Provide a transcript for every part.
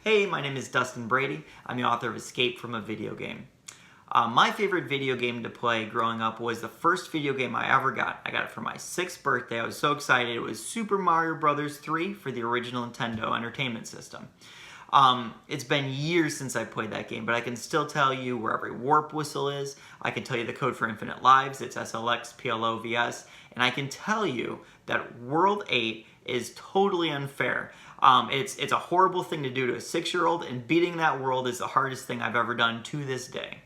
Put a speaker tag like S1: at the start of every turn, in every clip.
S1: Hey, my name is Dustin Brady. I'm the author of Escape from a Video Game. My favorite video game to play growing up was the first video game I ever got. I got it for my 6th birthday. I was so excited. It was Super Mario Bros. 3 for the original Nintendo Entertainment System. It's been years since I played that game, but I can still tell you where every warp whistle is. I can tell you the code for infinite lives. It's SLXPLOVS. And I can tell you that World 8 is totally unfair. It's a horrible thing to do to a 6-year-old, and beating that world is the hardest thing I've ever done to this day.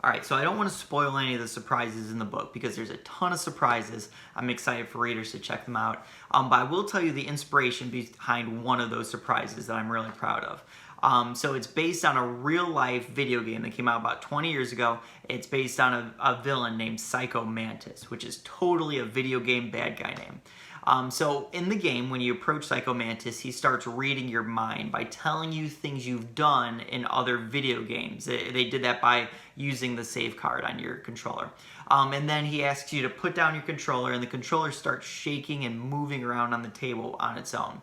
S1: Alright, so I don't want to spoil any of the surprises in the book because there's a ton of surprises. I'm excited for readers to check them out. But I will tell you the inspiration behind one of those surprises that I'm really proud of. So it's based on a real-life video game that came out about 20 years ago. It's based on a villain named Psycho Mantis, which is totally a video game bad guy name. So in the game, when you approach Psycho Mantis, he starts reading your mind by telling you things you've done in other video games. They did that by using the save card on your controller. And then he asks you to put down your controller, and the controller starts shaking and moving around on the table on its own.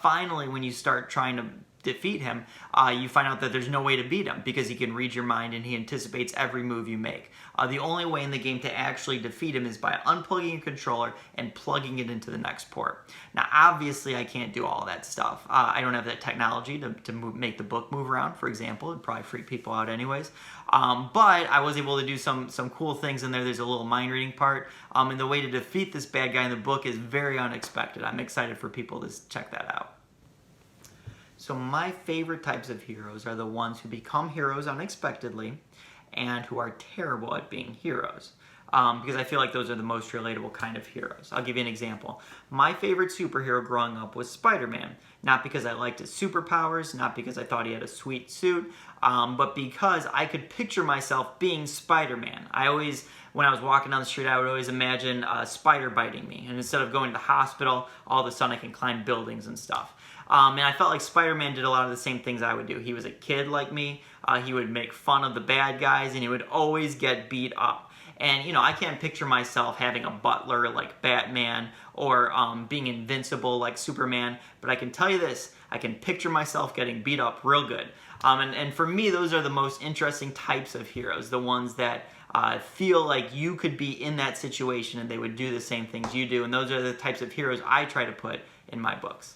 S1: Finally, when you start trying to defeat him, you find out that there's no way to beat him because he can read your mind and he anticipates every move you make. The only way in the game to actually defeat him is by unplugging your controller and plugging it into the next port. Now, obviously, I can't do all that stuff. I don't have that technology to make the book move around, for example. It'd probably freak people out anyways. But I was able to do some cool things in there. There's a little mind reading part. And the way to defeat this bad guy in the book is very unexpected. I'm excited for people to check that out. So my favorite types of heroes are the ones who become heroes unexpectedly and who are terrible at being heroes. Because I feel like those are the most relatable kind of heroes. I'll give you an example. My favorite superhero growing up was Spider-Man. Not because I liked his superpowers, not because I thought he had a sweet suit, but because I could picture myself being Spider-Man. When I was walking down the street, I would always imagine a spider biting me. And instead of going to the hospital, all of a sudden I can climb buildings and stuff. And I felt like Spider-Man did a lot of the same things I would do. He was a kid like me. He would make fun of the bad guys, and he would always get beat up. And, you know, I can't picture myself having a butler like Batman or being invincible like Superman, but I can tell you this, I can picture myself getting beat up real good. And for me, those are the most interesting types of heroes, the ones that feel like you could be in that situation and they would do the same things you do, and those are the types of heroes I try to put in my books.